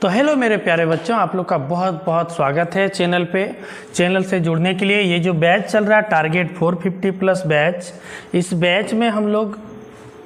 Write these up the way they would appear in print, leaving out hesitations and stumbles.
तो हेलो मेरे प्यारे बच्चों, आप लोग का बहुत बहुत स्वागत है चैनल पे। चैनल से जुड़ने के लिए ये जो बैच चल रहा है टारगेट 450 प्लस बैच, इस बैच में हम लोग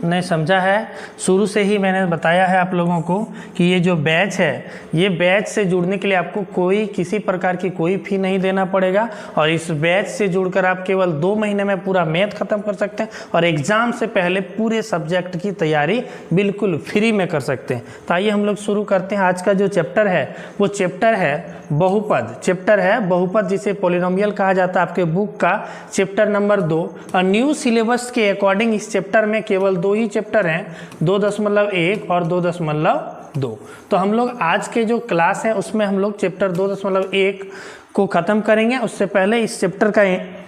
ने समझा है, शुरू से ही मैंने बताया है आप लोगों को कि ये जो बैच है, ये बैच से जुड़ने के लिए आपको कोई किसी प्रकार की कोई फ़ी नहीं देना पड़ेगा और इस बैच से जुड़कर आप केवल 2 महीने में पूरा मैथ ख़त्म कर सकते हैं और एग्ज़ाम से पहले पूरे सब्जेक्ट की तैयारी बिल्कुल फ्री में कर सकते हैं। तो आइए हम लोग शुरू करते हैं। आज का जो चैप्टर है वो चैप्टर है बहुपद। चैप्टर है बहुपद, जिसे पॉलिनोमियल कहा जाता है। आपके बुक का चैप्टर नंबर 2 और न्यू सिलेबस के अकॉर्डिंग इस चैप्टर में केवल 2 ही चैप्टर हैं, 2.1 और 2.2। तो हम लोग आज के जो क्लास है उसमें हम लोग चैप्टर 2.1 को ख़त्म करेंगे। उससे पहले इस चैप्टर का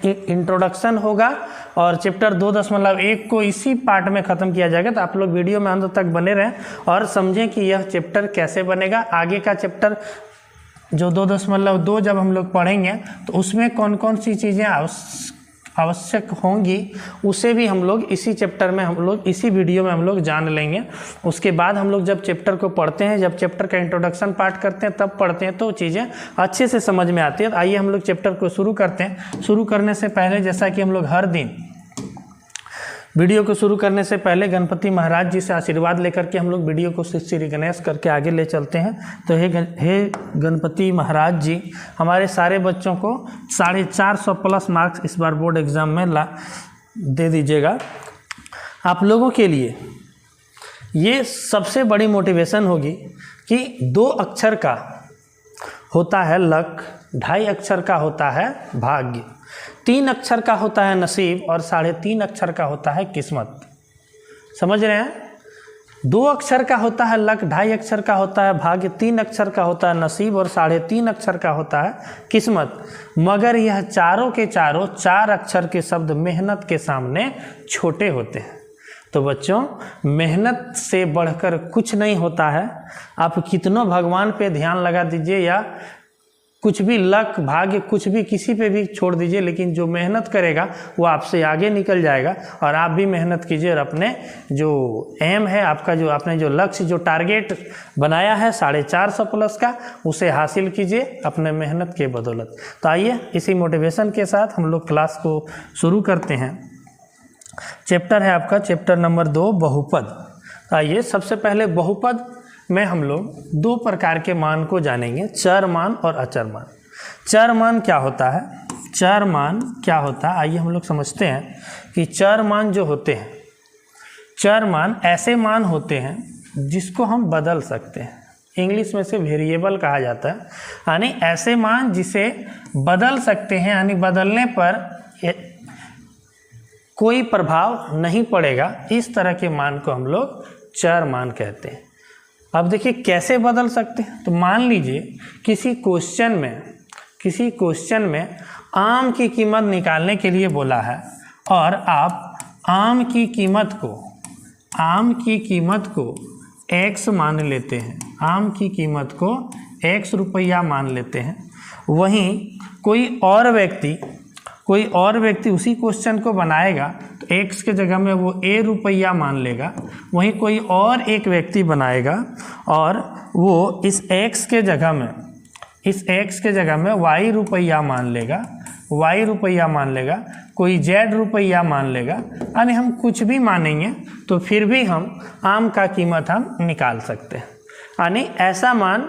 इंट्रोडक्शन होगा और चैप्टर 2.1 को इसी पार्ट में ख़त्म किया जाएगा। तो आप लोग वीडियो में अंत तक बने रहें और समझें कि यह चैप्टर कैसे बनेगा। आगे का चैप्टर जो 2.2 जब हम लोग पढ़ेंगे तो उसमें कौन कौन सी चीज़ें आवश्यक होंगी उसे भी हम लोग इसी चैप्टर में हम लोग इसी वीडियो में हम लोग जान लेंगे। उसके बाद हम लोग जब चैप्टर को पढ़ते हैं, जब चैप्टर का इंट्रोडक्शन पार्ट करते हैं, तब पढ़ते हैं तो चीज़ें अच्छे से समझ में आती है। तो आइए हम लोग चैप्टर को शुरू करते हैं। शुरू करने से पहले, जैसा कि हम लोग हर दिन वीडियो को शुरू करने से पहले गणपति महाराज जी से आशीर्वाद लेकर के हम लोग वीडियो को श्री गणेश करके आगे ले चलते हैं। तो हे गणपति महाराज जी, हमारे सारे बच्चों को 450 प्लस मार्क्स इस बार बोर्ड एग्ज़ाम में दे दीजिएगा। आप लोगों के लिए ये सबसे बड़ी मोटिवेशन होगी कि 2 अक्षर का होता है लक, 2.5 अक्षर का होता है भाग्य, 3 अक्षर का होता है नसीब और 3.5 अक्षर का होता है किस्मत। समझ रहे हैं? 2 अक्षर का होता है लक, 2.5 अक्षर का होता है भाग्य, 3 अक्षर का होता है नसीब और 3.5 अक्षर का होता है किस्मत। मगर यह चारों के चारों 4 अक्षर के शब्द मेहनत के सामने छोटे होते हैं। तो बच्चों, मेहनत से बढ़कर कुछ नहीं होता है। आप कितनों भगवान पे ध्यान लगा दीजिए या कुछ भी लक भाग्य कुछ भी किसी पे भी छोड़ दीजिए, लेकिन जो मेहनत करेगा वो आपसे आगे निकल जाएगा। और आप भी मेहनत कीजिए और अपने जो एम है आपका, जो आपने जो लक्ष्य जो टारगेट बनाया है 450 प्लस का, उसे हासिल कीजिए अपने मेहनत के बदौलत। तो आइए इसी मोटिवेशन के साथ हम लोग क्लास को शुरू करते हैं। चैप्टर है आपका चैप्टर नंबर 2 बहुपद। आइए सबसे पहले बहुपद में हम लोग 2 प्रकार के मान को जानेंगे, चर मान और अचर मान। चर मान क्या होता है? चर मान क्या होता है, आइए हम लोग समझते हैं कि चर मान जो होते हैं, चर मान ऐसे मान होते हैं जिसको हम बदल सकते हैं। इंग्लिश में से वेरिएबल कहा जाता है, यानी ऐसे मान जिसे बदल सकते हैं, यानी बदलने पर कोई प्रभाव नहीं पड़ेगा। इस तरह के मान को हम लोग चर मान कहते हैं। अब देखिए कैसे बदल सकते हैं। तो मान लीजिए किसी क्वेश्चन में आम की कीमत निकालने के लिए बोला है और आप आम की कीमत को x मान लेते हैं, आम की कीमत को x रुपया मान लेते हैं। वहीं कोई और व्यक्ति उसी क्वेश्चन को बनाएगा तो x के जगह में वो a रुपया मान लेगा। वहीं कोई और एक व्यक्ति बनाएगा और वो इस x के जगह में y रुपया मान लेगा, कोई z रुपया मान लेगा। यानी हम कुछ भी मानेंगे तो फिर भी हम आम का कीमत हम निकाल सकते हैं। यानी ऐसा मान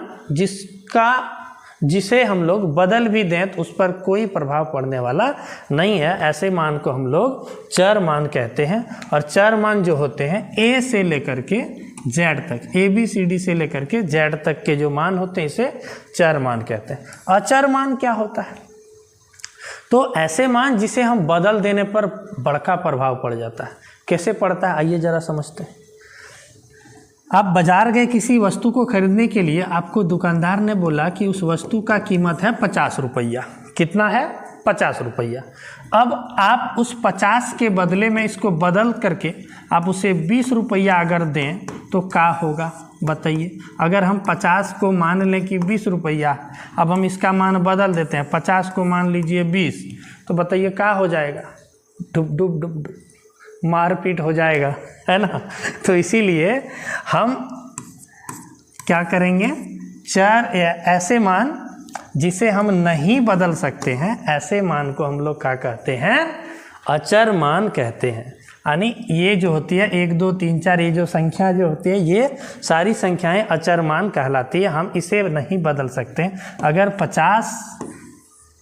जिसे हम लोग बदल भी दें तो उस पर कोई प्रभाव पड़ने वाला नहीं है, ऐसे मान को हम लोग चर मान कहते हैं। और चर मान जो होते हैं a से लेकर के z तक, ABCD से लेकर के z तक के जो मान होते हैं इसे चर मान कहते हैं। अचर मान क्या होता है? तो ऐसे मान जिसे हम बदल देने पर बड़का प्रभाव पड़ जाता है। कैसे पड़ता है आइए ज़रा समझते हैं। आप बाजार गए किसी वस्तु को खरीदने के लिए, आपको दुकानदार ने बोला कि उस वस्तु का कीमत है 50 रुपया। कितना है? 50 रुपया। अब आप उस 50 के बदले में इसको बदल करके आप उसे 20 रुपया अगर दें तो क्या होगा बताइए। अगर हम 50 को मान लें कि 20 रुपया, अब हम इसका मान बदल देते हैं, 50 को मान लीजिए 20, तो बताइए क्या हो जाएगा? डुब डुब डुब डुब मारपीट हो जाएगा, है ना। तो इसीलिए हम क्या करेंगे चर ऐसे मान जिसे हम नहीं बदल सकते हैं, ऐसे मान को हम लोग क्या कहते हैं, अचर मान कहते हैं। यानी ये जो होती है 1 2 3 4 ये जो संख्या जो होती है ये सारी संख्याएं अचर मान कहलाती है, हम इसे नहीं बदल सकते। अगर 50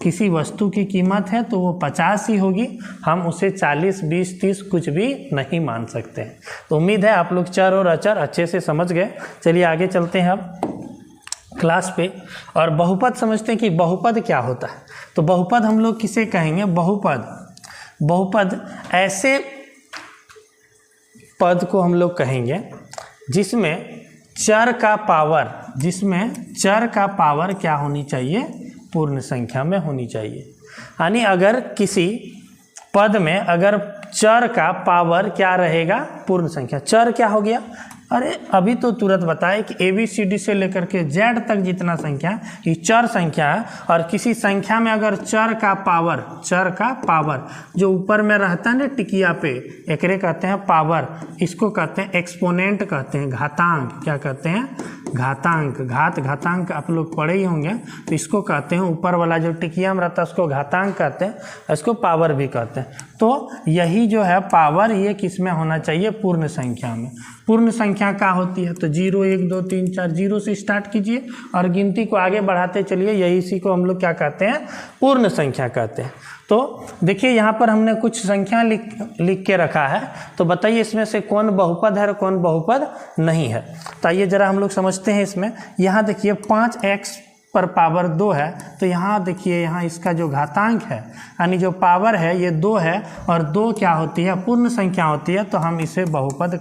किसी वस्तु की कीमत है तो वो 50 ही होगी, हम उसे 40 20 30 कुछ भी नहीं मान सकते हैं। तो उम्मीद है आप लोग चर और अचर अच्छे से समझ गए। चलिए आगे चलते हैं अब क्लास पे और बहुपद समझते हैं कि बहुपद क्या होता है। तो बहुपद हम लोग किसे कहेंगे, बहुपद ऐसे पद को हम लोग कहेंगे जिसमें चर का पावर क्या होनी चाहिए, पूर्ण संख्या में होनी चाहिए। यानी अगर किसी पद में अगर चर का पावर क्या रहेगा, पूर्ण संख्या। चर क्या हो गया, अरे अभी तो तुरंत बताए कि ABCD से लेकर के Z तक जितना संख्या ये चर संख्या है। और किसी संख्या में अगर चर का पावर जो ऊपर में रहता है ना टिकिया पे, एकरे कहते हैं पावर, इसको कहते हैं एक्सपोनेंट कहते हैं, घातांक। क्या कहते हैं, घातांक। घातांक आप लोग पढ़े ही होंगे। तो इसको कहते हैं ऊपर वाला जो टिकिया में रहता है उसको घातांक कहते हैं, इसको पावर भी कहते हैं। तो यही जो है पावर ये किस में होना चाहिए, पूर्ण संख्या में। पूर्ण संख्या क्या होती है, तो 0 1 2 3 4 0 से स्टार्ट कीजिए और गिनती को आगे बढ़ाते चलिए, यही इसी को हम लोग क्या कहते हैं, पूर्ण संख्या कहते हैं। तो देखिए यहाँ पर हमने कुछ संख्या लिख के रखा है, तो बताइए इसमें से कौन बहुपद है और कौन बहुपद नहीं है। तो आइए जरा हम लोग समझते हैं इसमें। यहाँ देखिए 5x पर पावर 2 है, तो यहाँ देखिए यहाँ इसका जो घातांक है यानी जो पावर है ये 2 है और 2 क्या होती है, पूर्ण संख्या होती है। तो हम इसे बहुपद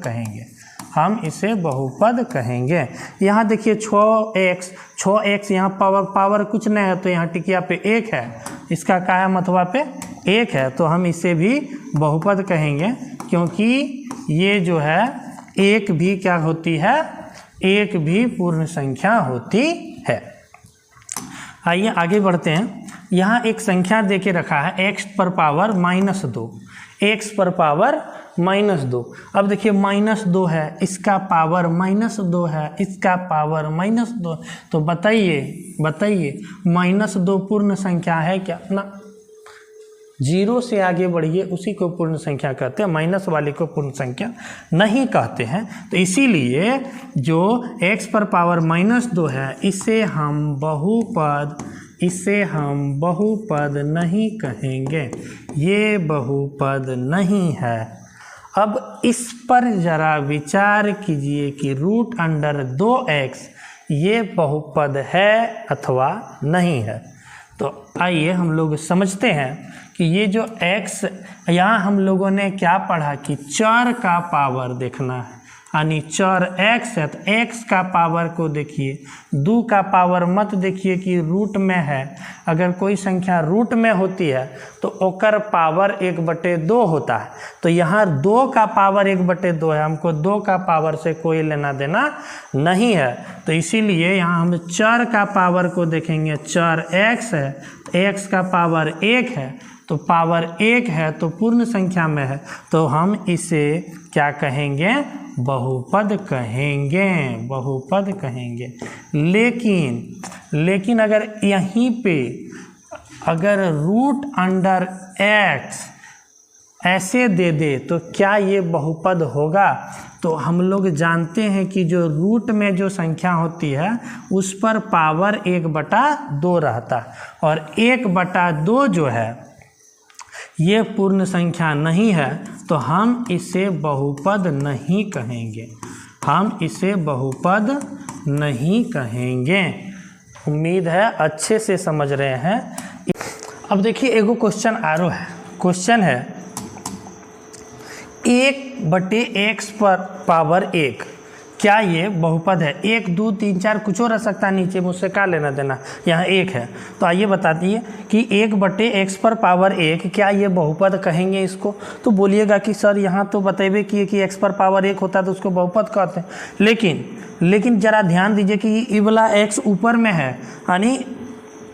कहेंगे, यहाँ देखिए 6x यहाँ पावर कुछ नहीं है, तो यहाँ टिकिया पे 1 है, इसका क्या है, मथवा पे 1 है, तो हम इसे भी बहुपद कहेंगे। क्योंकि ये जो है 1 भी क्या होती है, 1 भी पूर्ण संख्या होती है। आइए आगे बढ़ते हैं। यहाँ एक संख्या दे के रखा है x पर पावर -2, x पर पावर -2। अब देखिए -2 है, इसका पावर -2 है, इसका पावर -2। तो बताइए -2 पूर्ण संख्या है क्या ना। 0 से आगे बढ़िए, उसी को पूर्ण संख्या कहते हैं, माइनस वाले को पूर्ण संख्या नहीं कहते हैं। तो इसीलिए जो x पर पावर -2 है इसे हम बहुपद नहीं कहेंगे, ये बहुपद नहीं है। अब इस पर जरा विचार कीजिए कि √2x ये बहुपद है अथवा नहीं है। तो आइए हम लोग समझते हैं कि ये जो x, यहाँ हम लोगों ने क्या पढ़ा कि चर का पावर देखना है, यानी चर x है तो x का पावर को देखिए, 2 का पावर मत देखिए कि रूट में है। अगर कोई संख्या रूट में होती है तो ओकर पावर 1/2 होता है। तो यहाँ 2 का पावर 1/2 है, हमको 2 का पावर से कोई लेना देना नहीं है। तो इसीलिए यहाँ हम चर का पावर को देखेंगे, चर x है, x का पावर 1 है, तो पावर 1 है तो पूर्ण संख्या में है, तो हम इसे क्या कहेंगे, बहुपद कहेंगे। लेकिन अगर यहीं पे अगर √x ऐसे दे दे तो क्या ये बहुपद होगा। तो हम लोग जानते हैं कि जो रूट में जो संख्या होती है उस पर पावर 1/2 रहता है, और 1/2 जो है ये पूर्ण संख्या नहीं है, तो हम इसे बहुपद नहीं कहेंगे। उम्मीद है अच्छे से समझ रहे हैं। अब देखिए एगो क्वेश्चन आरो है, क्वेश्चन है 1/x पर पावर 1 क्या ये बहुपद है। 1 2 3 4 कुछ और रह सकता है, नीचे मुझसे क्या लेना देना, यहाँ 1 है। तो आइए बता दिए कि 1/x पर पावर 1 क्या ये बहुपद कहेंगे इसको। तो बोलिएगा कि सर यहाँ तो बतेबे किए कि x पर पावर 1 होता है तो उसको बहुपद कहते हैं। लेकिन जरा ध्यान दीजिए कि ये वाला x ऊपर में है, यानी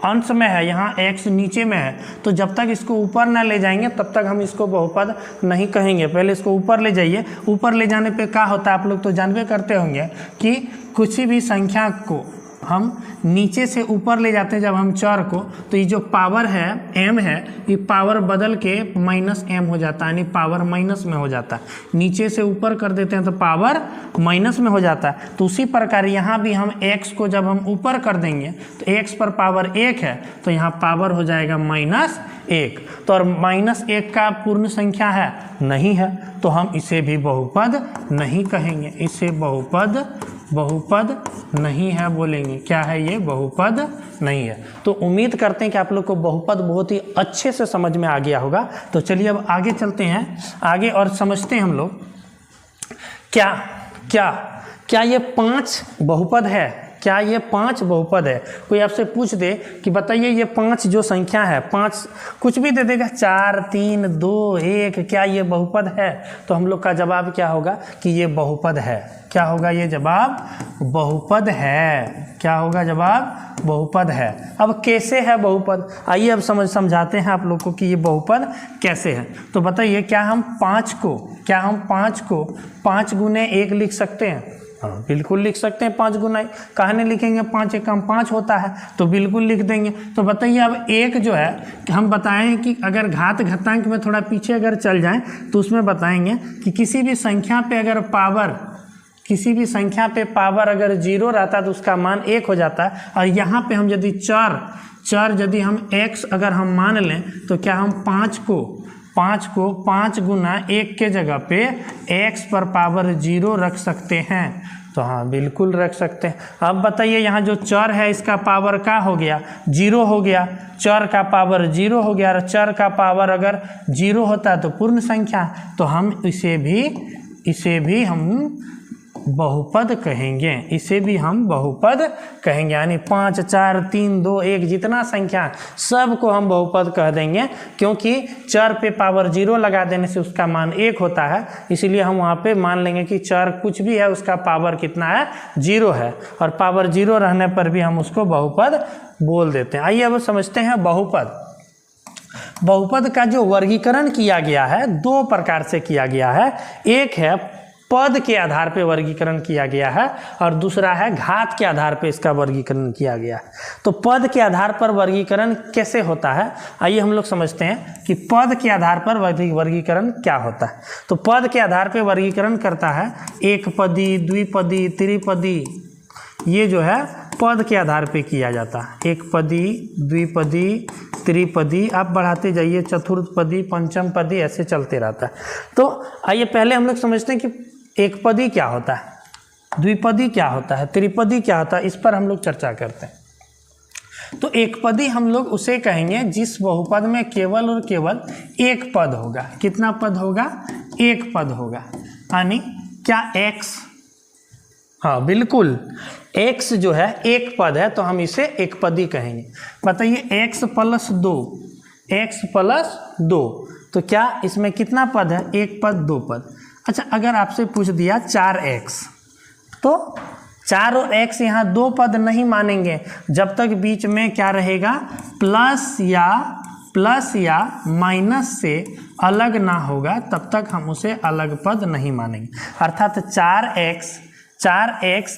अंश में है, यहाँ x नीचे में है। तो जब तक इसको ऊपर ना ले जाएंगे तब तक हम इसको बहुपद नहीं कहेंगे। पहले इसको ऊपर ले जाइए, ऊपर ले जाने पे क्या होता है आप लोग तो जानबे करते होंगे कि किसी भी संख्या को हम नीचे से ऊपर ले जाते हैं जब हम चर को, तो ये जो पावर है m है, ये पावर बदल के माइनस m हो जाता है, यानी पावर माइनस में हो जाता है। नीचे से ऊपर कर देते हैं तो पावर माइनस में हो जाता है। तो उसी प्रकार यहाँ भी हम x को जब हम ऊपर कर देंगे तो x पर पावर 1 है, तो यहाँ पावर हो जाएगा -1। तो और -1 का पूर्ण संख्या है नहीं है, तो हम इसे भी बहुपद नहीं कहेंगे, इसे बहुपद नहीं है बोलेंगे। क्या है ये? बहुपद नहीं है। तो उम्मीद करते हैं कि आप लोग को बहुपद बहुत ही अच्छे से समझ में आ गया होगा। तो चलिए अब आगे चलते हैं आगे और समझते हैं हम लोग क्या ये 5 बहुपद है? क्या ये 5 बहुपद है? कोई आपसे पूछ दे कि बताइए ये 5 जो संख्या है, 5 कुछ भी दे देगा, 4 3 2 1, क्या ये बहुपद है? तो हम लोग का जवाब क्या होगा कि ये बहुपद है। क्या होगा ये जवाब? बहुपद है। क्या होगा जवाब? बहुपद है। अब कैसे है बहुपद? आइए अब समझाते हैं आप लोग को कि ये बहुपद कैसे है। तो बताइए क्या हम 5 को 5 गुने 1 लिख सकते हैं? हाँ बिल्कुल लिख सकते हैं। 5 गुना कहने लिखेंगे 5 एकम 5 होता है, तो बिल्कुल लिख देंगे। तो बताइए अब एक जो है हम बताएं कि अगर घात घातांक में थोड़ा पीछे अगर चल जाएं तो उसमें बताएंगे कि किसी भी संख्या पे अगर पावर अगर 0 रहता तो उसका मान 1 हो जाता है। और यहाँ पे हम यदि चर यदि हम x अगर हम मान लें तो क्या हम 5 को 5 गुना 1 के जगह पे x पर पावर 0 रख सकते हैं? तो हाँ बिल्कुल रख सकते हैं। अब बताइए यहाँ जो चर है इसका पावर क्या हो गया? 0 हो गया। चर का पावर 0 हो गया और चर का पावर अगर 0 होता है तो पूर्ण संख्या, तो हम इसे भी हम बहुपद कहेंगे। इसे भी हम बहुपद कहेंगे, यानी 5 4 3 2 1 जितना संख्या सबको हम बहुपद कह देंगे, क्योंकि चर पे पावर 0 लगा देने से उसका मान 1 होता है। इसीलिए हम वहाँ पे मान लेंगे कि चर कुछ भी है उसका पावर कितना है? 0 है, और पावर 0 रहने पर भी हम उसको बहुपद बोल देते हैं। आइए अब समझते हैं बहुपद का जो वर्गीकरण किया गया है 2 प्रकार से किया गया है। एक है पद के आधार पे वर्गीकरण किया गया है और दूसरा है घात के आधार पे इसका वर्गीकरण किया गया है। तो पद के आधार पर वर्गीकरण कैसे होता है, आइए हम लोग समझते हैं कि पद के आधार पर वर्गीकरण क्या होता है। तो पद के आधार पे वर्गीकरण करता है एकपदी, द्विपदी, त्रिपदी। ये जो है पद के आधार पे किया जाता है। एकपदी, द्विपदी, त्रिपदी, आप बढ़ाते जाइए, चतुर्थपदी, पंचम पदी, ऐसे चलते रहता है। तो आइए पहले हम लोग समझते हैं कि एकपदी क्या होता है, द्विपदी क्या होता है, त्रिपदी क्या होता है, इस पर हम लोग चर्चा करते हैं। तो एकपदी हम लोग उसे कहेंगे जिस बहुपद में केवल और केवल एक पद होगा। कितना पद होगा? एक पद होगा। यानी क्या x, हाँ बिल्कुल, x जो है एक पद है तो हम इसे एकपदी कहेंगे। बताइए x + 2, तो क्या इसमें कितना पद है? एक पद, 2 पद। अच्छा, अगर आपसे पूछ दिया 4x, तो 4 और x यहाँ 2 पद नहीं मानेंगे जब तक बीच में क्या रहेगा? प्लस या माइनस से अलग ना होगा, तब तक हम उसे अलग पद नहीं मानेंगे। अर्थात 4x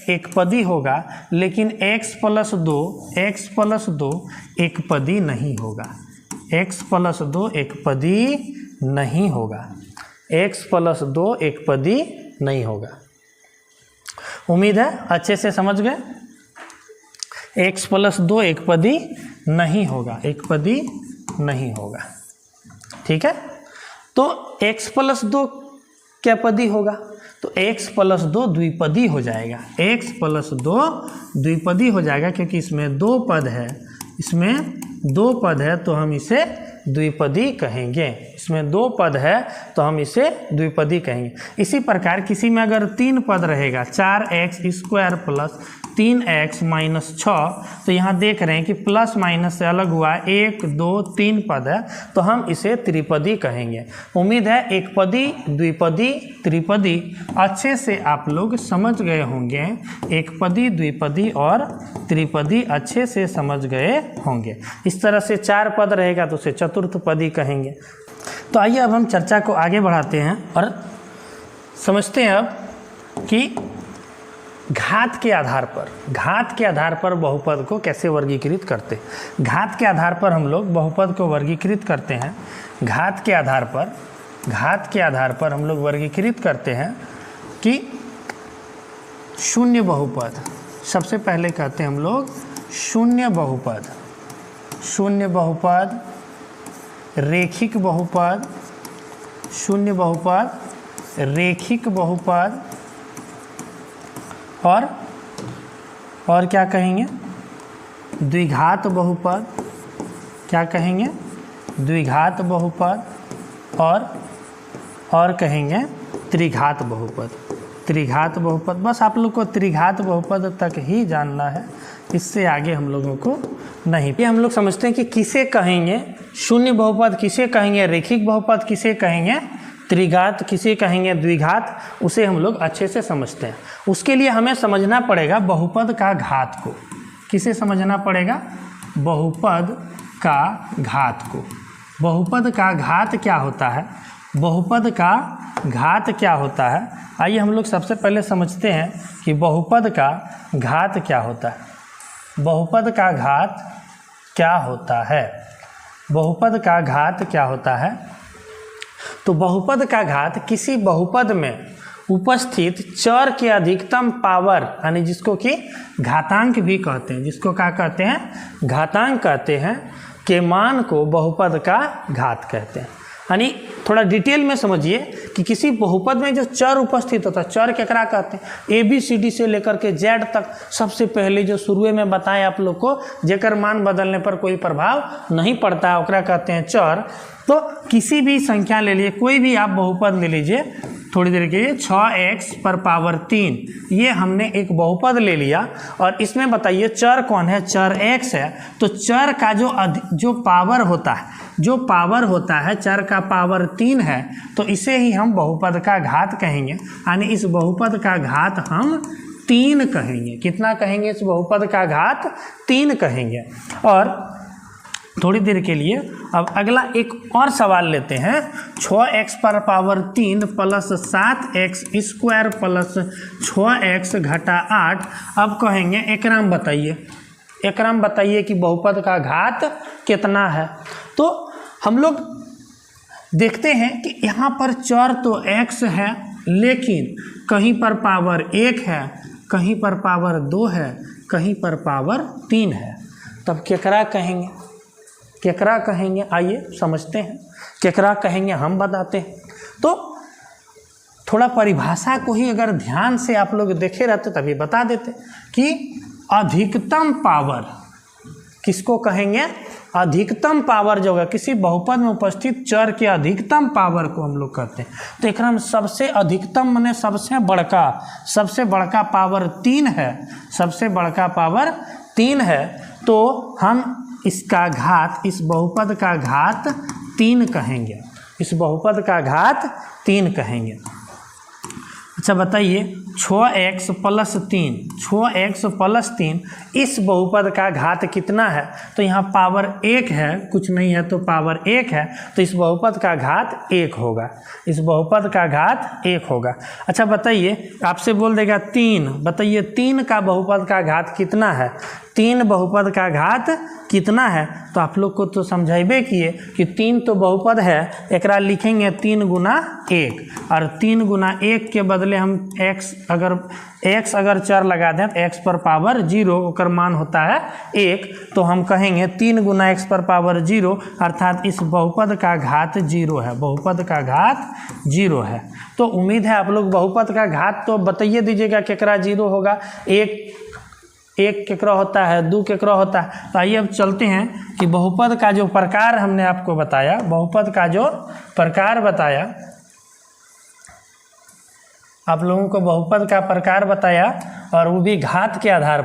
एकपदी होगा, लेकिन x + 2 एकपदी नहीं होगा। x + 2 एकपदी नहीं होगा। x + 2 एकपदी नहीं होगा। उम्मीद है अच्छे से समझ गए। x + 2 एकपदी नहीं होगा, एकपदी नहीं होगा। ठीक है, तो x + 2 क्या पदी होगा? तो x + 2 द्विपदी हो जाएगा। x + 2 द्विपदी हो जाएगा, क्योंकि इसमें 2 पद है। इसमें 2 पद है तो हम इसे द्विपदी कहेंगे। इसमें 2 पद है तो हम इसे द्विपदी कहेंगे। इसी प्रकार किसी में अगर 3 पद रहेगा, 4x² + 3x - 6, तो यहाँ देख रहे हैं कि प्लस माइनस से अलग हुआ 1 2 3 पद है, तो हम इसे त्रिपदी कहेंगे। उम्मीद है एकपदी, द्विपदी, त्रिपदी अच्छे से आप लोग समझ गए होंगे। एकपदी, द्विपदी और त्रिपदी अच्छे से समझ गए होंगे। इस तरह से 4 पद रहेगा तो उसे चतुर्थपदी कहेंगे। तो आइए अब हम चर्चा को आगे बढ़ाते हैं और समझते हैं अब कि घात के आधार पर बहुपद को कैसे वर्गीकृत करते हैं। घात के आधार पर हम लोग बहुपद को वर्गीकृत करते हैं। घात के आधार पर हम लोग वर्गीकृत करते हैं कि शून्य बहुपद, सबसे पहले कहते हैं हम लोग शून्य बहुपद, रेखिक बहुपद, शून्य बहुपद, रेखिक बहुपद, और क्या कहेंगे, द्विघात बहुपद, क्या कहेंगे, द्विघात बहुपद, और कहेंगे त्रिघात बहुपद। बस आप लोग को त्रिघात बहुपद तक ही जानना है, इससे आगे हम लोगों को नहीं। ये हम लोग समझते हैं कि किसे कहेंगे शून्य बहुपद, किसे कहेंगे रेखिक बहुपद, किसे कहेंगे त्रिघात, किसे कहेंगे द्विघात, उसे हम लोग अच्छे से समझते हैं। उसके लिए हमें समझना पड़ेगा बहुपद का घात को। किसे समझना पड़ेगा, बहुपद का घात को। बहुपद का घात क्या होता है, बहुपद का घात क्या होता है। आइए हम लोग सबसे पहले समझते हैं कि बहुपद का घात क्या होता है। बहुपद का घात क्या होता है, बहुपद का घात क्या होता है। तो बहुपद का घात किसी बहुपद में उपस्थित चर के अधिकतम पावर, यानी जिसको कि घातांक भी कहते हैं, जिसको क्या कहते हैं, घातांक कहते हैं, के मान को बहुपद का घात कहते हैं। यानी थोड़ा डिटेल में समझिए कि किसी बहुपद में जो चर उपस्थित होता है, चर केकरा कहते हैं, ABCD से लेकर के Z तक, सबसे पहले जो शुरू में बताएं आप लोग को, जेकर मान बदलने पर कोई प्रभाव नहीं पड़ता है, ओकरा कहते हैं चर। तो किसी भी संख्या ले लीजिए, कोई भी आप बहुपद ले लीजिए, थोड़ी देर के लिए 6x पर पावर 3, ये हमने एक बहुपद ले लिया और इसमें बताइए चर कौन है, चर x है। तो चर का जो पावर होता है, जो पावर होता है चर का पावर 3 है, तो इसे ही हम बहुपद का घात कहेंगे। यानी इस बहुपद का घात हम 3 कहेंगे। कितना कहेंगे, इस बहुपद का घात 3 कहेंगे। और थोड़ी देर के लिए अब अगला एक और सवाल लेते हैं। 6x पर power 3 plus 7x square plus 6x घटा 8। अब कहेंगे एकराम बताइए कि बहुपद का घात कितना है। तो हम लोग देखते हैं कि यहाँ पर चर तो x है, लेकिन कहीं पर पावर 1 है, कहीं पर पावर 2 है, कहीं पर पावर 3 है। तब केकरा कहेंगे, आइए समझते हैं केकरा कहेंगे, हम बताते हैं। तो थोड़ा परिभाषा को ही अगर ध्यान से आप लोग देखे रहते तभी बता देते कि अधिकतम पावर किसको कहेंगे, अधिकतम पावर जो है किसी बहुपद में उपस्थित चर के अधिकतम पावर को हम लोग कहते हैं। तो एक सबसे अधिकतम माने सबसे बड़का पावर 3 है, सबसे बड़का पावर 3 है। तो हम इसका घात, इस बहुपद का घात 3 कहेंगे, इस बहुपद का घात 3 कहेंगे। अच्छा बताइए 6x प्लस 3 इस बहुपद का घात कितना है। तो यहाँ पावर 1 है, कुछ नहीं है तो पावर 1 है, तो इस बहुपद का घात 1 होगा, इस बहुपद का घात 1 होगा। अच्छा बताइए, आपसे बोल देगा 3, बताइए 3 का बहुपद का घात कितना है, 3 बहुपद का घात कितना है। तो आप लोग को तो समझाइबे किए कि 3 तो बहुपद है, एकरा लिखेंगे 3 गुना 1, और 3 गुना 1 के बदले हम x अगर चर लगा दें तो x पर पावर 0, ओकर मान होता है 1, तो हम कहेंगे 3 गुना x पर पावर 0, अर्थात इस बहुपद का घात 0 है, बहुपद का घात 0 है। तो उम्मीद है आप लोग बहुपद का घात तो बताइए दीजिएगा केकरा 0 होगा, 1 केकरा होता है, 2 केकरा होता है। तो आइए अब चलते हैं कि बहुपद का जो प्रकार हमने आपको बताया, बहुपद का जो प्रकार बताया, आप लोगों को बहुपद का प्रकार बताया, और वो भी घात के आधार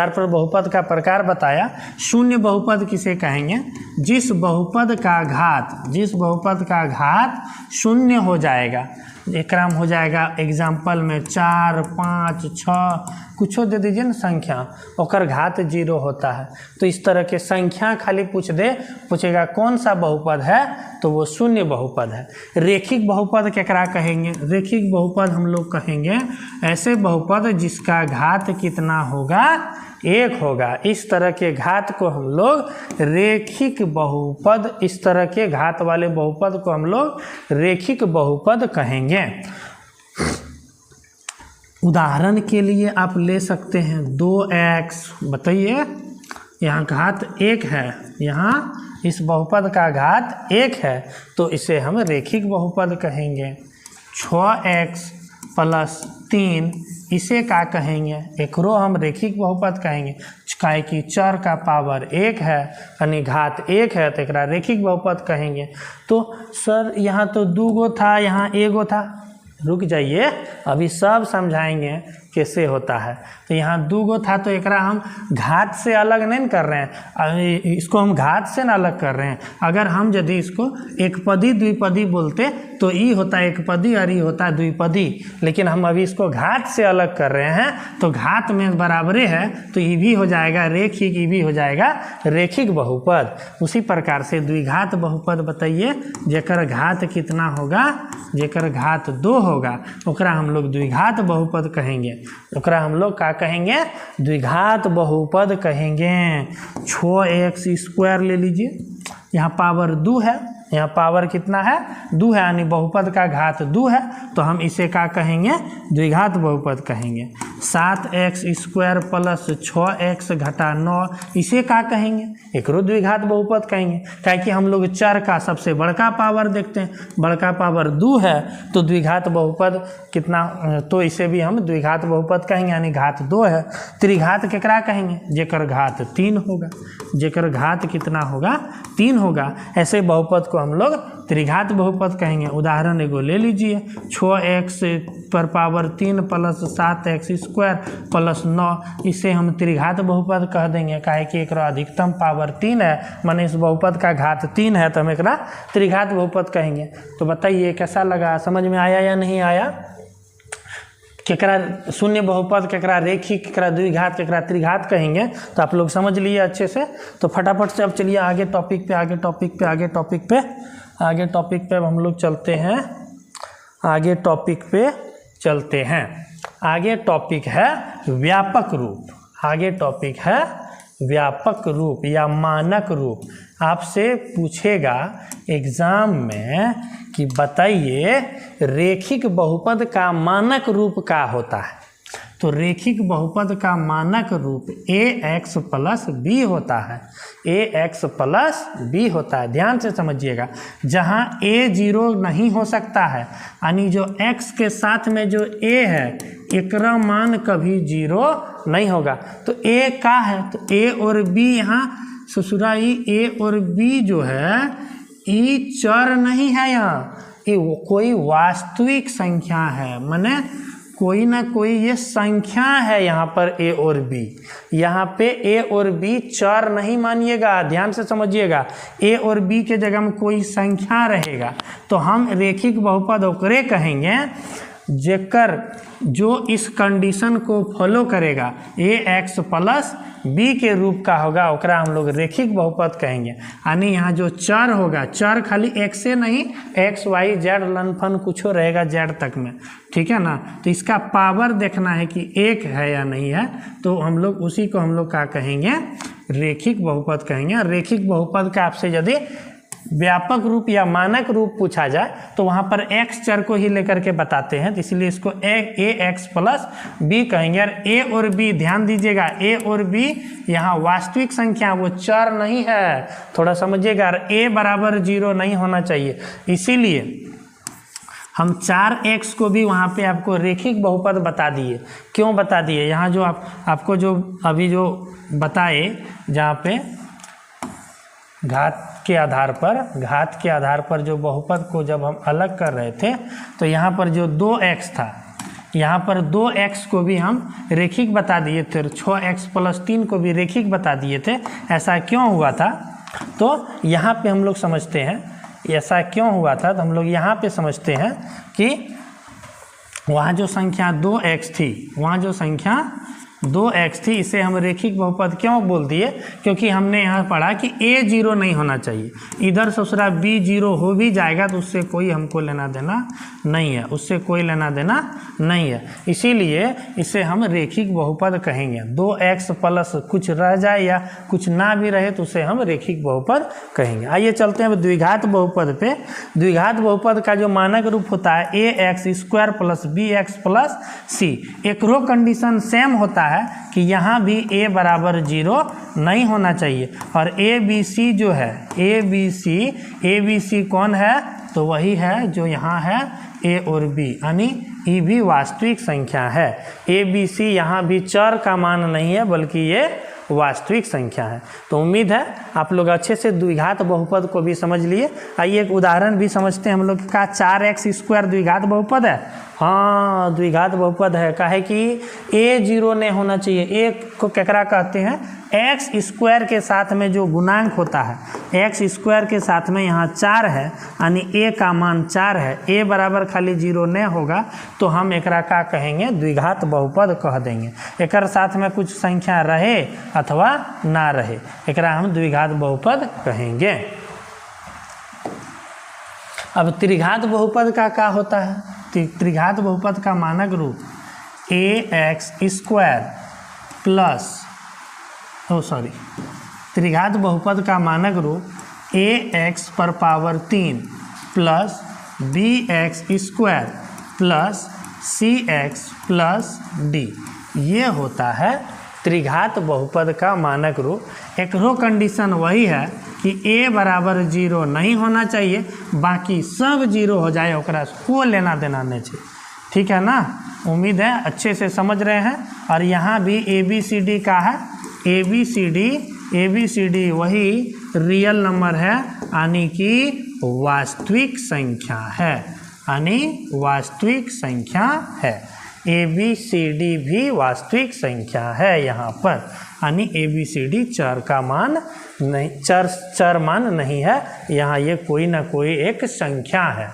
पर बहुपद का प्रकार बताया। शून्य बहुपद किसे कहेंगे, जिस बहुपद का घात शून्य हो जाएगा, एकराम हो जाएगा एग्जाम्पल में 4, 5, 6 कुछो दे दीजिए ना संख्या, ओकर घात 0 होता है। तो इस तरह के संख्या खाली पूछेगा कौन सा बहुपद है, तो वो शून्य बहुपद है। रेखिक बहुपद केकरा कहेंगे? रेखिक बहुपद हम लोग कहेंगे ऐसे बहुपद जिसका घात कितना होगा? 1 होगा। इस तरह के घात को हम लोग रेखिक बहुपद, इस तरह के घात वाले बहुपद को हम लोग रेखिक बहुपद कहेंगे। उदाहरण के लिए आप ले सकते हैं 2x, बताइए यहाँ घात 1 है, यहाँ इस बहुपद का घात 1 है, तो इसे हम रेखिक बहुपद कहेंगे। 6x + 3 इसे क्या कहेंगे? एकरो हम रेखिक बहुपद कहेंगे, काहे कि चर का पावर 1 है यानी घात 1 है, तो एक रेखिक बहुपद कहेंगे। तो सर यहाँ तो 2 गो था, यहाँ 1 गो था। रुक जाइए, अभी सब समझाएंगे कैसे होता है। तो यहाँ 2 गो था, तो एकरा हम घात से अलग नहीं कर रहे हैं, इसको हम घात से ना अलग कर रहे हैं। अगर हम यदि इसको एकपदी द्विपदी बोलते तो ई होता है एकपदी और ई होता है द्विपदी, लेकिन हम अभी इसको घात से अलग कर रहे हैं, तो घात में बराबरे है, तो ई भी हो जाएगा रेखिक, ई भी हो जाएगा रेखिक बहुपद। उसी प्रकार से द्विघात बहुपद बताइए, जेकर घात कितना होगा? जेकर घात 2 होगा, ओकरा हम लोग द्विघात बहुपद कहेंगे। ओकरा हम लोग का कहेंगे? द्विघात बहुपद कहेंगे। 6x² ले लीजिए, यहाँ पावर 2 है, यहाँ पावर कितना है? 2 है, यानी बहुपद का घात 2 है, तो हम इसे क्या कहेंगे? द्विघात बहुपद कहेंगे। 7x² + 6x घटा 9 इसे क्या कहेंगे? एकरो द्विघात बहुपद कहेंगे, क्या कि हम लोग चर का सबसे बड़का पावर देखते हैं, बड़का पावर 2 है, तो द्विघात बहुपद कितना, तो इसे भी हम द्विघात बहुपद कहेंगे, यानी घात 2 है। त्रिघात केकरा कहेंगे? जेकर घात 3 होगा, जेकर घात कितना होगा? 3 होगा। ऐसे बहुपद को हम लोग त्रिघात बहुपद कहेंगे। उदाहरण एगो ले लीजिए, 6x पर पावर 3 + 7x² + 9 इसे हम त्रिघात बहुपद कह देंगे, काहे कि एकरा अधिकतम पावर 3 है, माने इस बहुपद का घात 3 है, तो हम एकरा त्रिघात बहुपद कहेंगे। तो बताइए कैसा लगा, समझ में आया या नहीं आया? केकरा शून्य बहुपद, केकरा रेखिक, केकरा द्विघात, केकरा त्रिघात कहेंगे, तो आप लोग समझ लिए अच्छे से। तो फटाफट से अब चलिए आगे टॉपिक पे, आगे टॉपिक पे, आगे टॉपिक पे, आगे टॉपिक पे हम लोग चलते हैं। आगे टॉपिक पे चलते हैं। आगे टॉपिक है व्यापक रूप। आगे टॉपिक है व्यापक रूप या मानक रूप। आपसे पूछेगा एग्जाम में कि बताइए रेखिक बहुपद का मानक रूप क्या होता है। तो रेखिक बहुपद का मानक रूप ax + b होता है। ax + b होता है, ध्यान से समझिएगा। जहाँ a 0 नहीं हो सकता है, यानी जो x के साथ में जो a है एकरा मान कभी 0 नहीं होगा। तो a का है? तो a और b, यहाँ ससुराई a और b जो है ये चर नहीं है, यहाँ ये कोई वास्तविक संख्या है, माने कोई ना कोई ये संख्या है यहाँ पर a और b। यहाँ पे a और b चर नहीं मानिएगा, ध्यान से समझिएगा। a और b के जगह में कोई संख्या रहेगा, तो हम रेखिक बहुपद ओकरे कहेंगे जेकर जो इस कंडीशन को फॉलो करेगा, ax + b के रूप का होगा, ओकरा हम लोग रेखिक बहुपद कहेंगे। यानी यहाँ जो चर होगा, चर खाली x से नहीं, x y z लनफन कुछ रहेगा z तक में, ठीक है ना। तो इसका पावर देखना है कि 1 है या नहीं है, तो हम लोग उसी को हम लोग क्या कहेंगे? रेखिक बहुपद कहेंगे। रेखिक बहुपद का आपसे यदि व्यापक रूप या मानक रूप पूछा जाए तो वहाँ पर x चर को ही लेकर के बताते हैं, तो इसलिए इसको ax + b कहेंगे। और a और b ध्यान दीजिएगा, a और b यहाँ वास्तविक संख्या, वो चर नहीं है, थोड़ा समझिएगा। और a = 0 नहीं होना चाहिए, इसीलिए हम 4x को भी वहाँ पे आपको रेखिक बहुपद बता दिए। क्यों बता दिए? यहाँ जो आपको जो अभी जो बताए, जहाँ पे घात के आधार पर जो बहुपद को जब हम अलग कर रहे थे, तो यहाँ पर जो 2x था, यहाँ पर 2x को भी हम रेखिक बता दिए थे, 6x + 3 को भी रेखिक बता दिए थे। ऐसा क्यों हुआ था? तो यहाँ पे हम लोग समझते हैं ऐसा क्यों हुआ था। तो हम लोग यहाँ पे समझते हैं कि वहाँ जो संख्या 2x थी, वहाँ जो संख्या 2x थी, इसे हम रेखिक बहुपद क्यों बोल दिए? क्योंकि हमने यहाँ पढ़ा कि a 0 नहीं होना चाहिए। इधर ससुरा b 0 हो भी जाएगा तो उससे कोई हमको लेना देना नहीं है, उससे कोई लेना देना नहीं है। इसीलिए इसे हम रेखिक बहुपद कहेंगे। 2x प्लस कुछ रह जाए या कुछ ना भी रहे तो उसे हम रेखिक बहुपद कहेंगे। आइए चलते हैं द्विघात बहुपद पे। द्विघात बहुपद का जो मानक रूप होता है ax² plus bx plus c। एक रो कंडीशन सेम होता है कि यहाँ भी a बराबर 0 नहीं होना चाहिए, और a b c जो है a b c कौन है? तो वही है जो यहाँ है a और b, यानी ये भी वास्तविक संख्या है। a b c यहाँ भी चर का मान नहीं है बल्कि ये वास्तविक संख्या है। तो उम्मीद है आप लोग अच्छे से द्विघात बहुपद को भी समझ लिए। आइए एक उदाहरण भी समझते हैं हम लोग का। 4x² द्विघात बहुपद है। हाँ, द्विघात बहुपद है। काहे कि a 0 नहीं होना चाहिए। a को केकरा कहते हैं? x² के साथ में जो गुणांक होता है, x² के साथ में यहाँ 4 है, यानी a का मान 4 है। a बराबर खाली 0 नहीं होगा तो हम एकरा का कहेंगे? द्विघात बहुपद कह देंगे। एकर साथ में कुछ संख्या रहे अथवा ना रहे, एकरा हम द्विघात बहुपद कहेंगे। अब त्रिघात बहुपद का क्या होता है? त्रिघात बहुपद का मानक रूप ax² प्लस त्रिघात बहुपद का मानक रूप ax पर power 3 plus bx² plus cx plus d, ये होता है त्रिघात बहुपद का मानक रूप। एक रो कंडीशन वही है कि a बराबर 0 नहीं होना चाहिए, बाकी सब 0 हो जाए, ओकरा को लेना देना नहीं चाहिए। ठीक है ना? उम्मीद है अच्छे से समझ रहे हैं। और यहाँ भी ABCD का है। ABCD वही रियल नंबर है, यानी कि वास्तविक संख्या है, यानी वास्तविक संख्या है। ABCD भी वास्तविक संख्या है यहाँ पर, यानी ABCD चर का मान नहीं, चर मान नहीं है यहाँ, ये कोई ना कोई एक संख्या है।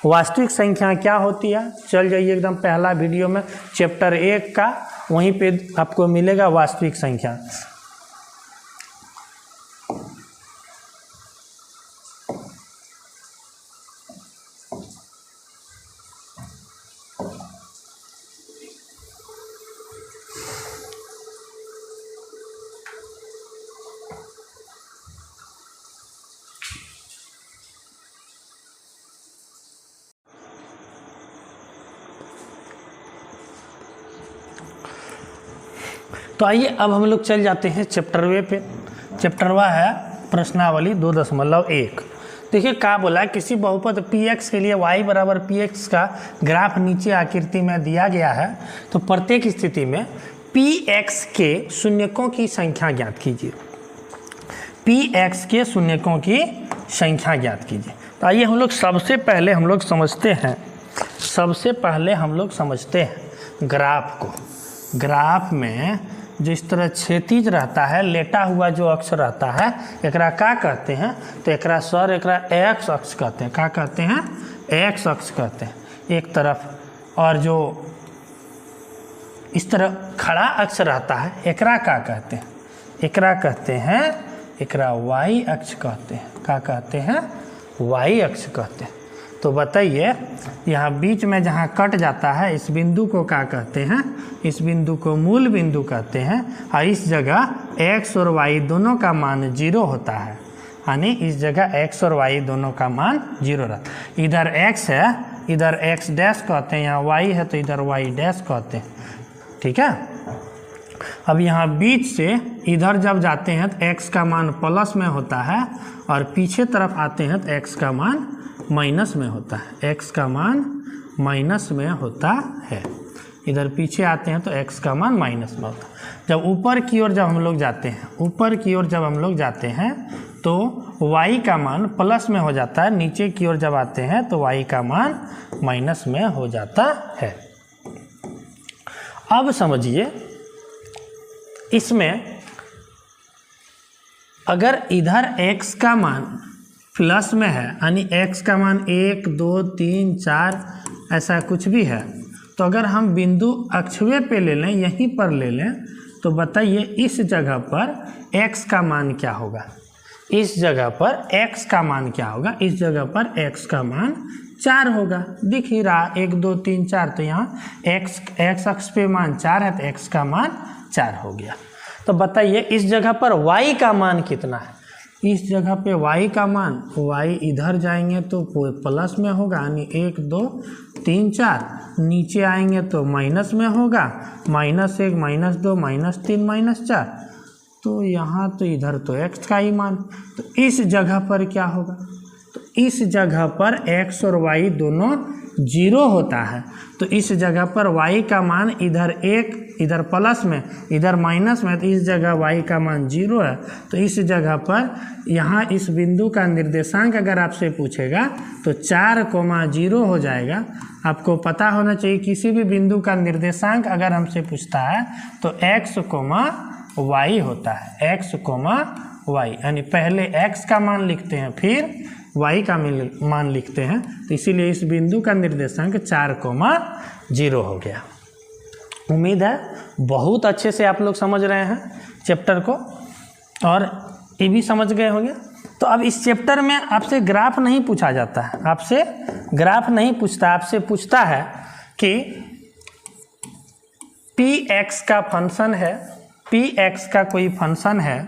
वास्तविक संख्या क्या होती है? चल जाइए एकदम पहला वीडियो में चैप्टर 1 का, वहीं पे आपको मिलेगा वास्तविक संख्या। तो आइए अब हम लोग चल जाते हैं चैप्टर वे पे। चैप्टर वा है प्रश्नावली 2.1। देखिए क्या बोला, किसी बहुपद px के लिए y बराबर px का ग्राफ नीचे आकृति में दिया गया है, तो प्रत्येक स्थिति में px के शून्यकों की संख्या ज्ञात कीजिए। px के शून्यकों की संख्या ज्ञात कीजिए। तो आइए हम लोग सबसे पहले हम लोग समझते हैं ग्राफ को। ग्राफ में जिस तरह क्षैतिज रहता है, लेटा हुआ जो अक्ष रहता है, एकरा क्या कहते हैं? तो एकरा एक्स अक्ष कहते हैं। क्या कहते हैं? एक्स अक्ष कहते हैं एक तरफ। और जो इस तरह खड़ा अक्ष रहता है, एकरा क्या कहते हैं? एकरा वाई अक्ष कहते हैं। क्या कहते हैं? वाई अक्ष कहते हैं। तो बताइए, यहाँ बीच में जहाँ कट जाता है, इस बिंदु को क्या कहते हैं? इस बिंदु को मूल बिंदु कहते हैं। और इस जगह x और y दोनों का मान 0 होता है, यानी इस जगह x और y दोनों का मान 0 रहता है। इधर x है, इधर x डैश कहते हैं, यहाँ y है तो इधर y डैश कहते हैं। ठीक है। अब यहाँ बीच से इधर जब जाते हैं तो x का मान प्लस में होता है, और पीछे तरफ आते हैं तो x का मान माइनस में होता है। x का मान माइनस में होता है। इधर पीछे आते हैं तो x का मान माइनस में होता है। जब ऊपर की ओर जब हम लोग जाते हैं तो y का मान प्लस में हो जाता है, नीचे की ओर जब आते हैं तो y का मान माइनस में हो जाता है। अब समझिए, इसमें अगर इधर x का मान प्लस में है, यानी x का मान 1 2 3 4 ऐसा कुछ भी है, तो अगर हम बिंदु अक्षवे पे ले लें, यहीं पर ले लें, तो बताइए इस जगह पर x का मान क्या होगा। इस जगह पर x का मान क्या होगा। इस जगह पर x का मान 4 होगा, दिख ही रहा 1 2 3 4। तो यहाँ x अक्ष पे मान 4 है तो x का मान 4 हो गया। तो बताइए इस जगह पर y का मान कितना है। इस जगह पे y का मान, y इधर जाएंगे तो प्लस में होगा, यानी 1 2 3 4, नीचे आएंगे तो माइनस में होगा, -1 -2 -3 -4। तो यहाँ तो इधर तो x का ही मान, तो इस जगह पर क्या होगा। तो इस जगह पर x और y दोनों 0 होता है। तो इस जगह पर y का मान इधर 1, इधर प्लस में, इधर माइनस में, तो इस जगह y का मान 0 है। तो इस जगह पर यहाँ इस बिंदु का निर्देशांक अगर आपसे पूछेगा तो 4,0 हो जाएगा। आपको पता होना चाहिए किसी भी बिंदु का निर्देशांक अगर हमसे पूछता है तो x, y होता है, x, y, यानी पहले x का मान लिखते हैं फिर y का मान लिखते हैं। तो इसीलिए इस बिंदु का निर्देशांक 4,0 हो गया। उम्मीद है बहुत अच्छे से आप लोग समझ रहे हैं चैप्टर को और ये भी समझ गए होंगे। तो अब इस चैप्टर में आपसे ग्राफ नहीं पूछा जाता है, आपसे ग्राफ नहीं पूछता, आपसे पूछता है कि px का फंक्शन है, px का कोई फंक्शन है,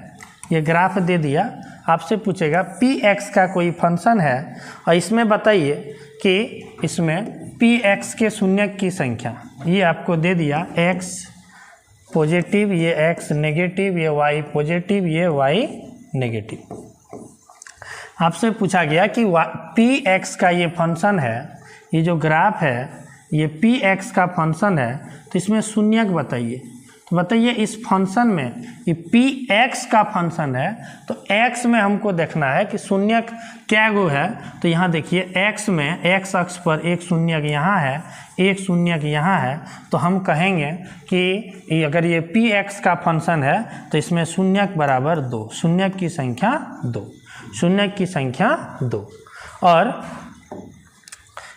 ये ग्राफ दे दिया, आपसे पूछेगा px का कोई फंक्शन है और इसमें बताइए कि इसमें px के शून्य की संख्या, ये आपको दे दिया x पॉजिटिव, ये x नेगेटिव, ये y पॉजिटिव, ये y नेगेटिव। आपसे पूछा गया कि px का ये फंक्शन है, ये जो ग्राफ है ये px का फंक्शन है, तो इसमें शून्यक बताइए। तो बताइए इस फंक्शन में ये px का फंक्शन है तो x में हमको देखना है कि शून्यक क्या गो है। तो यहाँ देखिए x में, x अक्ष पर एक शून्यक यहाँ है, एक शून्यक यहाँ है, तो हम कहेंगे कि अगर ये px का फंक्शन है तो इसमें शून्यक बराबर 2, शून्यक की संख्या 2, शून्यक की संख्या 2। और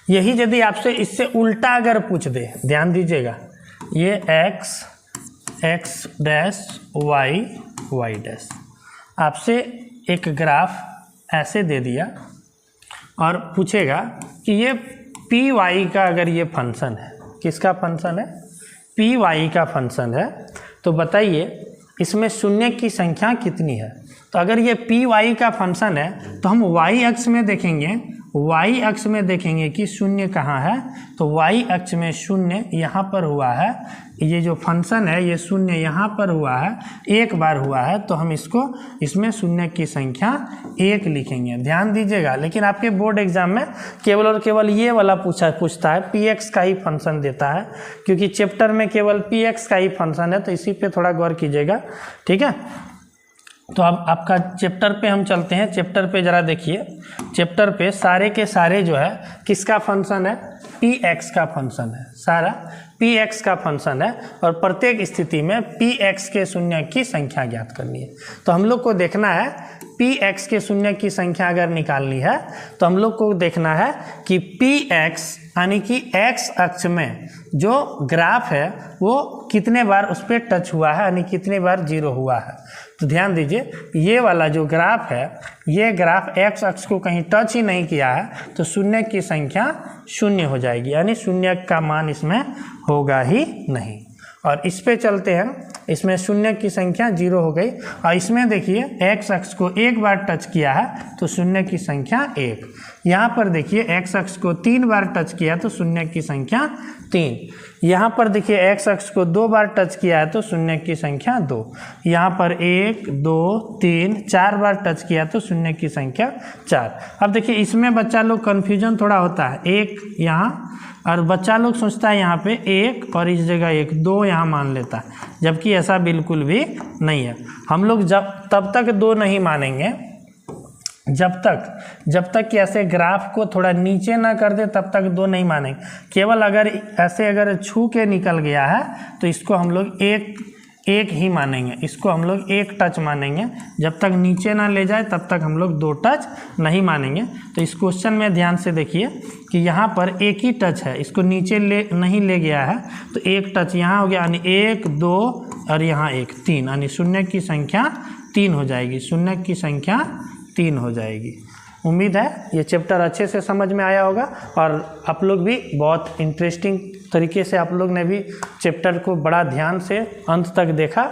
यही यदि आपसे इससे उल्टा अगर पूछ दे, ध्यान दीजिएगा, ये x डैश y डैश, आपसे एक ग्राफ ऐसे दे दिया और पूछेगा कि ये py का अगर ये फंक्शन है, किसका फंक्शन है, py का फंक्शन है, तो बताइए इसमें शून्य की संख्या कितनी है। तो अगर ये py का फंक्शन है तो हम y अक्ष में देखेंगे, y अक्ष में देखेंगे कि शून्य कहाँ है। तो y अक्ष में शून्य यहाँ पर हुआ है, ये जो फंक्शन है ये शून्य यहाँ पर हुआ है, एक बार हुआ है, तो हम इसमें शून्य की संख्या 1 लिखेंगे। ध्यान दीजिएगा, लेकिन आपके बोर्ड एग्जाम में केवल और केवल ये वाला पूछता है, px का ही फंक्शन देता है, क्योंकि चैप्टर में केवल px का ही फंक्शन है, तो इसी पे थोड़ा गौर कीजिएगा, ठीक है। तो अब आपका चैप्टर पे हम चलते हैं। चैप्टर पे ज़रा देखिए, चैप्टर पे सारे के सारे जो है किसका फंक्शन है, px का फंक्शन है, सारा px का फंक्शन है और प्रत्येक स्थिति में px के शून्य की संख्या ज्ञात करनी है। तो हम लोग को देखना है px के शून्य की संख्या अगर निकालनी है तो हम लोग को देखना है कि px यानी कि x अक्ष में जो ग्राफ है वो कितने बार उस पर टच हुआ है, यानी कितने बार 0 हुआ है। तो ध्यान दीजिए, ये वाला जो ग्राफ है, ये ग्राफ x अक्ष को कहीं टच ही नहीं किया है, तो शून्य की संख्या 0 हो जाएगी, यानी शून्य का मान इसमें होगा ही नहीं। और इस पे चलते हैं, इसमें शून्य की संख्या 0 हो गई। और इसमें देखिए x अक्ष को एक बार टच किया है तो शून्य की संख्या 1। यहाँ पर देखिए x अक्ष को 3 बार टच किया तो शून्य की संख्या 3। यहाँ पर देखिए x अक्ष को 2 बार टच किया है तो शून्य की संख्या 2। यहाँ पर 1 2 3 4 बार टच किया तो शून्य की संख्या 4। अब देखिए इसमें बच्चा लोग कन्फ्यूजन थोड़ा होता है, 1 यहाँ, और बच्चा लोग सोचता है यहाँ पे 1 और इस जगह 1 2 यहाँ मान लेता है, जबकि ऐसा बिल्कुल भी नहीं है। हम लोग तब तक 2 नहीं मानेंगे जब तक कि ऐसे ग्राफ को थोड़ा नीचे ना कर दे, तब तक 2 नहीं मानेंगे। केवल अगर ऐसे अगर छू के निकल गया है तो इसको हम लोग एक ही मानेंगे, इसको हम लोग एक टच मानेंगे। जब तक नीचे ना ले जाए तब तक हम लोग 2 टच नहीं मानेंगे। तो इस क्वेश्चन में ध्यान से देखिए कि यहाँ पर एक ही टच है, इसको नीचे नहीं ले गया है, तो एक टच यहाँ हो गया, यानी 1 2 और यहाँ 1 3, यानी शून्य की संख्या 3 हो जाएगी, शून्य की संख्या 3 हो जाएगी। उम्मीद है ये चैप्टर अच्छे से समझ में आया होगा और आप लोग भी बहुत इंटरेस्टिंग तरीके से आप लोग ने भी चैप्टर को बड़ा ध्यान से अंत तक देखा,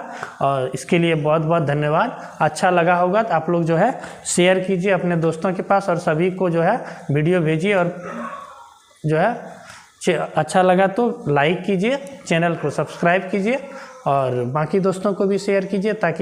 और इसके लिए बहुत बहुत धन्यवाद। अच्छा लगा होगा तो आप लोग जो है शेयर कीजिए अपने दोस्तों के पास, और सभी को जो है वीडियो भेजिए, और जो है अच्छा लगा तो लाइक कीजिए, चैनल को सब्सक्राइब कीजिए, और बाकी दोस्तों को भी शेयर कीजिए ताकि